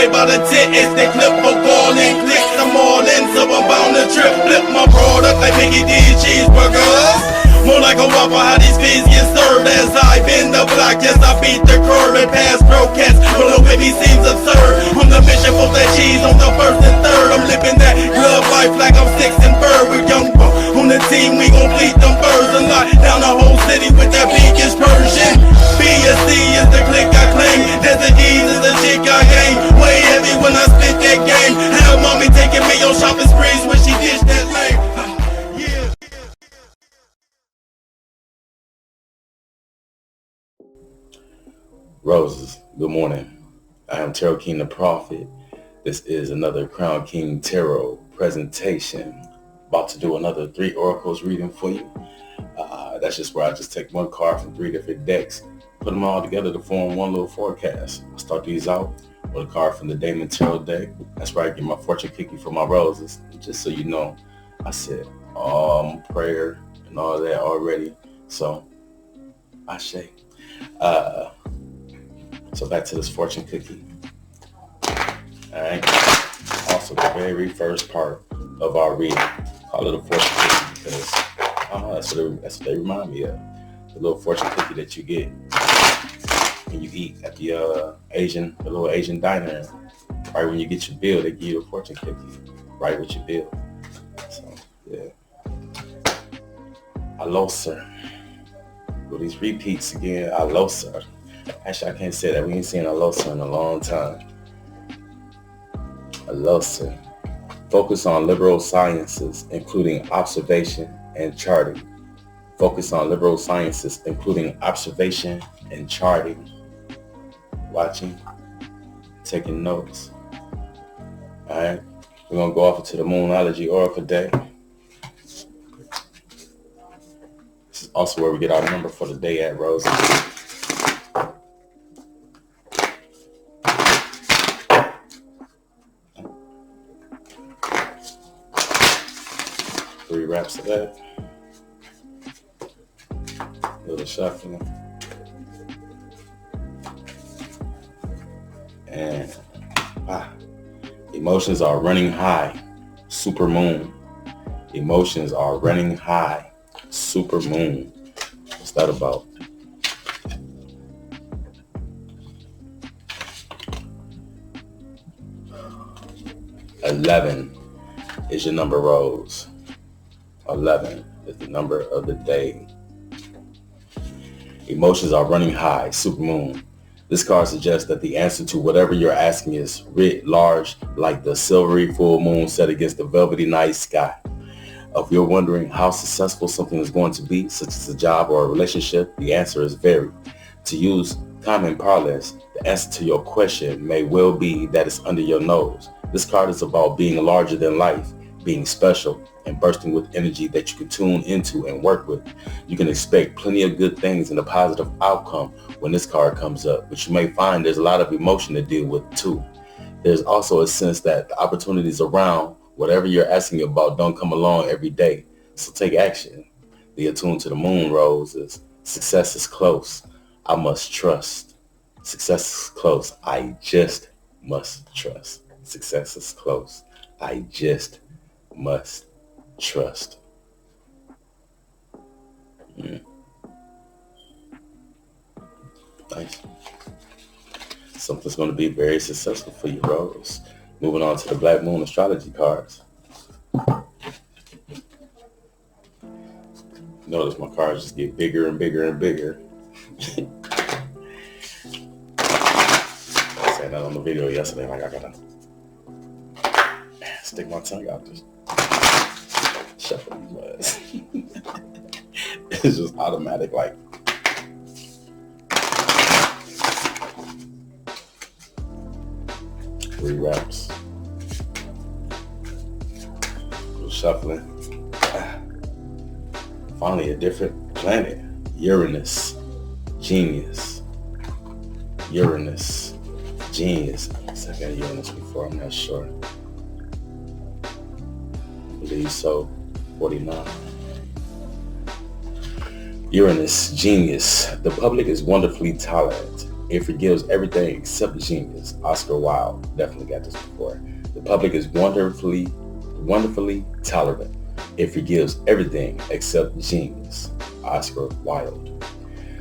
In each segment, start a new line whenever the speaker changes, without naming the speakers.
away by the tit. It's the clip for calling clicks. I'm all in, so I'm bound to trip. Flip my product like Mickey D's cheeseburgers. More like a waffle, how these fees get served. As I bend the block, yes, I beat the curve and pass broadcast. But little baby seems absurd. On the mission for that cheese on the first and third. I'm living that glove life like I'm six and bird. With young buck on the team, we gon' bleed them birds and lock down the whole city with that beakish Persian. B and C is the click I claim. There's the E's is the chick I aim. Way heavy when I spit that game. Have mommy taking me on shopping sprees when she dished that lame. Yeah.
Roses, good morning. I am Tarot King the Prophet. This is another Crown King Tarot presentation. About to do another 3 oracles reading for you. That's just where I just take one card from 3 different decks, put them all together to form one little forecast. I start these out with a card from the Damon Tarot deck. That's where I get my fortune cookie for my roses. Just so you know, I said prayer and all that already. So, Ashe. So back to this fortune cookie. Alright. Also the very first part of our reading. Call it a fortune cookie because that's what they remind me of. The little fortune cookie that you get when you eat at the little Asian diner. Right when you get your bill, they give you a fortune cookie. Right with your bill. So yeah. Hello, sir. With these repeats again, hello, sir. Actually, I can't say that. We ain't seen Alosa in a long time. Alosa. Focus on liberal sciences, including observation and charting. Focus on liberal sciences, including observation and charting. Watching, taking notes. All right. We're going to go off into the Moonology Oracle deck. This is also where we get our number for the day at, Rose. 3 wraps of that. Little shuffling. And emotions are running high. Super moon. Emotions are running high. Super moon. What's that about? $11 is your number, Rose. 11 is the number of the day. Emotions are running high. Super moon. This card suggests that the answer to whatever you're asking is writ large, like the silvery full moon set against the velvety night sky. If you're wondering how successful something is going to be, such as a job or a relationship, the answer is very. To use common parlance, the answer to your question may well be that it's under your nose. This card is about being larger than life, being special, and bursting with energy that you can tune into and work with. You can expect plenty of good things and a positive outcome when this card comes up, but you may find there's a lot of emotion to deal with too. There's also a sense that the opportunities around whatever you're asking about don't come along every day, so take action. The attuned to the moon, Rose, is success is close. I must trust. Success is close. I just must trust. Success is close. I just must trust. Nice. Something's going to be very successful for you, Rose. Moving on to the Black Moon astrology cards. Notice my cards just get bigger and bigger and bigger. I said that on the video yesterday, like I gotta stick my tongue out, just shuffle these words. It's just automatic, like. Three wraps. Little shuffling. Finally, a different planet. Uranus. Genius. Uranus. Genius. I said I got Uranus before, I'm not sure. I believe so. 49. Uranus. Genius. The public is wonderfully tolerant. It forgives everything except genius. Oscar Wilde definitely got this before. The public is wonderfully tolerant. It forgives everything except genius. Oscar Wilde.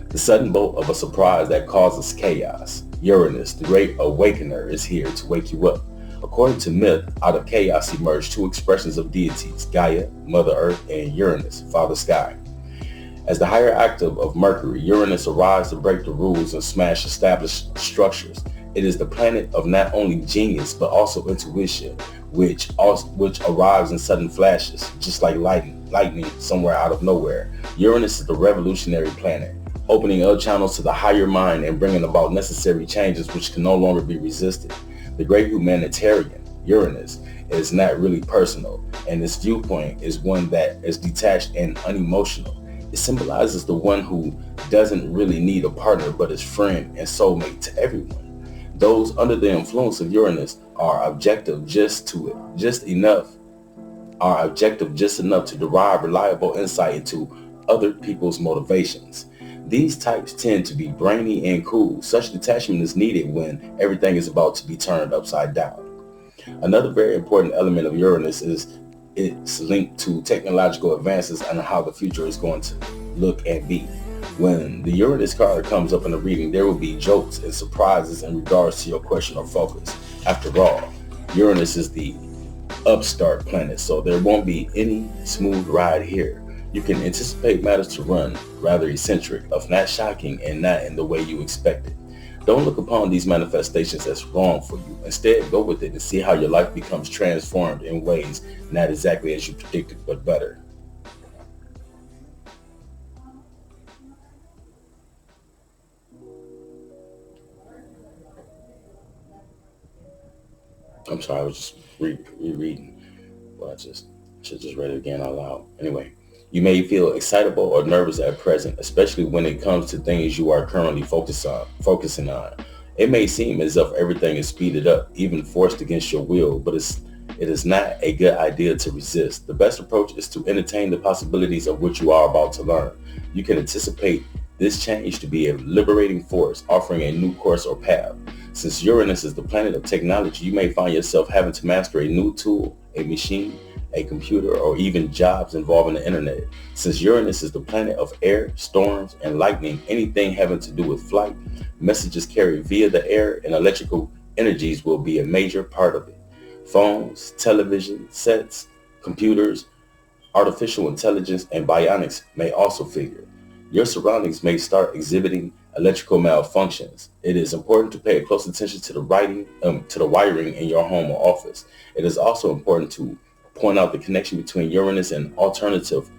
The sudden bolt of a surprise that causes chaos. Uranus, the great awakener, is here to wake you up. According to myth, out of chaos emerged two expressions of deities, Gaia, Mother Earth, and Uranus, Father Sky. As the higher octave of Mercury, Uranus arrives to break the rules and smash established structures. It is the planet of not only genius, but also intuition, which arrives in sudden flashes, just like lightning somewhere out of nowhere. Uranus is the revolutionary planet, opening up channels to the higher mind and bringing about necessary changes which can no longer be resisted. The great humanitarian, Uranus, is not really personal, and its viewpoint is one that is detached and unemotional. It symbolizes the one who doesn't really need a partner but is friend and soulmate to everyone. Those under the influence of Uranus are objective just enough to derive reliable insight into other people's motivations. These types tend to be brainy and cool. Such detachment is needed when everything is about to be turned upside down. Another very important element of Uranus is it's linked to technological advances and how the future is going to look and be. When the Uranus card comes up in the reading, there will be jokes and surprises in regards to your question or focus. After all, Uranus is the upstart planet, so there won't be any smooth ride here. You can anticipate matters to run rather eccentric, if not shocking and not in the way you expected. Don't look upon these manifestations as wrong for you. Instead, go with it and see how your life becomes transformed in ways not exactly as you predicted, but better. I'm sorry, I was just rereading. Well, I should just read it again out loud. Anyway, you may feel excitable or nervous at present, especially when it comes to things you are currently focusing on. It may seem as if everything is speeded up, even forced against your will, but it is not a good idea to resist. The best approach is to entertain the possibilities of what you are about to learn. You can anticipate this change to be a liberating force, offering a new course or path. Since Uranus is the planet of technology, you may find yourself having to master a new tool, a machine, a computer, or even jobs involving the internet. Since Uranus is the planet of air, storms, and lightning, anything having to do with flight, messages carried via the air, and electrical energies will be a major part of it. Phones, television sets, computers, artificial intelligence, and bionics may also figure. Your surroundings may start exhibiting electrical malfunctions. It is important to pay close attention to the wiring in your home or office. It is also important to point out the connection between Uranus and alternative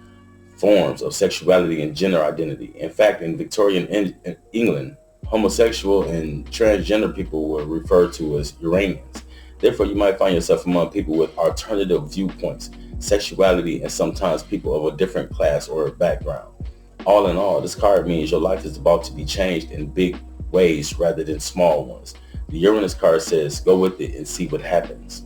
forms of sexuality and gender identity. In fact, in Victorian England, homosexual and transgender people were referred to as Uranians. Therefore, you might find yourself among people with alternative viewpoints, sexuality, and sometimes people of a different class or background. All in all, this card means your life is about to be changed in big ways rather than small ones. The Uranus card says, go with it and see what happens.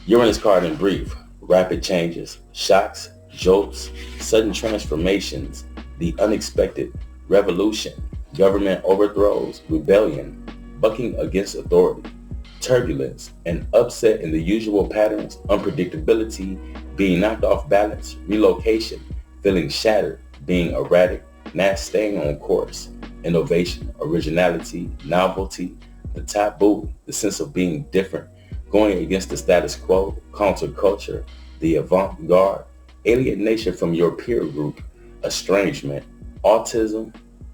Uranus card in brief: rapid changes, shocks, jolts, sudden transformations, the unexpected, revolution, government overthrows, rebellion, bucking against authority, turbulence, an upset in the usual patterns, unpredictability, being knocked off balance, relocation, feeling shattered, being erratic, not staying on course, innovation, originality, novelty, the taboo, the sense of being different, going against the status quo, counterculture, the avant-garde, alienation from your peer group, estrangement, autism,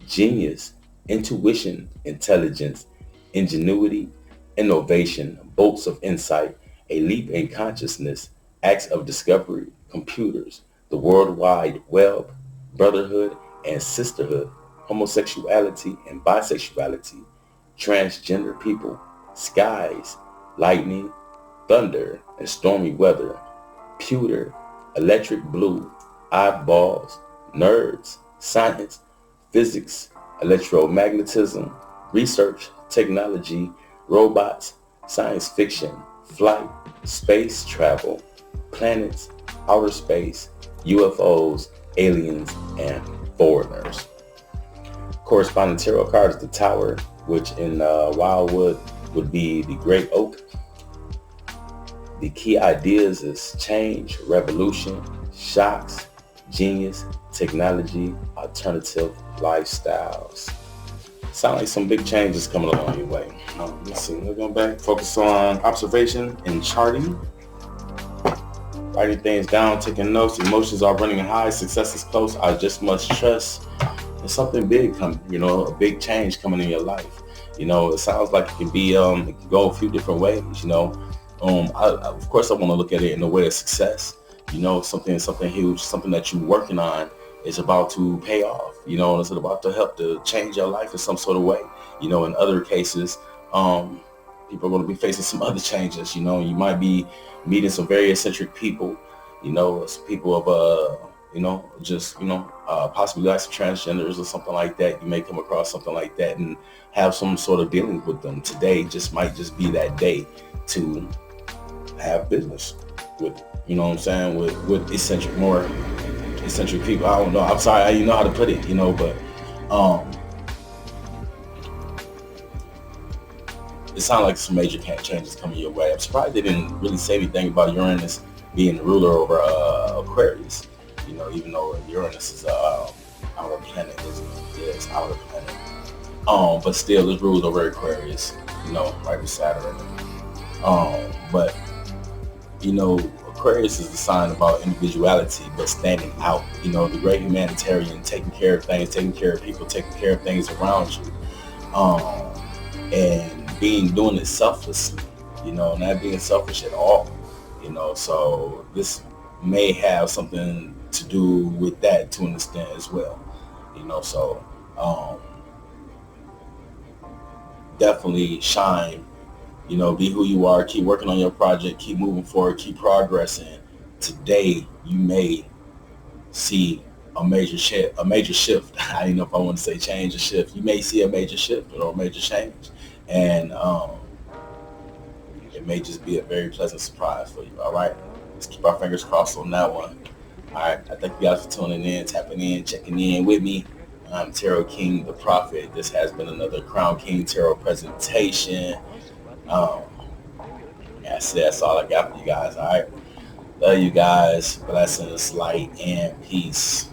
genius, intuition, intelligence, ingenuity, innovation, bolts of insight, a leap in consciousness, acts of discovery, computers, the World Wide Web, brotherhood and sisterhood, homosexuality and bisexuality, transgender people, skies, lightning, thunder, and stormy weather, pewter, electric blue, oddballs, nerds, science, physics, electromagnetism, research, technology, robots, science fiction, flight, space travel, planets, outer space, UFOs, aliens, and foreigners. Corresponding tarot card is the Tower, which in Wildwood would be the Great Oak. The key ideas is change, revolution, shocks, genius, technology, alternative lifestyles. Sound like some big changes coming along your way. Let's see, we're going back. Focus on observation and charting. Writing things down, taking notes. Emotions are running high. Success is close. I just must trust. There's something big coming, a big change coming in your life. It sounds like it can be, it can go a few different ways, of course I want to look at it in the way of success. Something huge, something that you're working on is about to pay off. It's about to help to change your life in some sort of way. In other cases, people are going to be facing some other changes. You might be meeting some very eccentric people. Some people of possibly like some transgenders or something like that. You may come across something like that and have some sort of dealing with them. Today might just be that day to have business with, with more eccentric people. I don't know. I'm sorry, you know how to put it, but it sounds like some major changes coming your way. I'm surprised they didn't really say anything about Uranus being the ruler over Aquarius. Even though Uranus is outer planet, is outer planet. But still, it rules over Aquarius. Right with Saturn. But Aquarius is the sign about individuality, but standing out. The great humanitarian, taking care of things, taking care of people, taking care of things around you, and doing it selflessly. Not being selfish at all. So this may have something to do with that to an extent as well. So definitely shine. Be who you are. Keep working on your project. Keep moving forward. Keep progressing. Today, you may see a major shift. I don't know if I want to say change or shift. You may see a major shift or a major change, and it may just be a very pleasant surprise for you. All right, let's keep our fingers crossed on that one. All right, I thank you guys for tuning in, tapping in, checking in with me. I'm Tarot King, the Prophet. This has been another Crown King Tarot presentation. That's all I got for you guys. All right, love you guys. Blessings, light, and peace.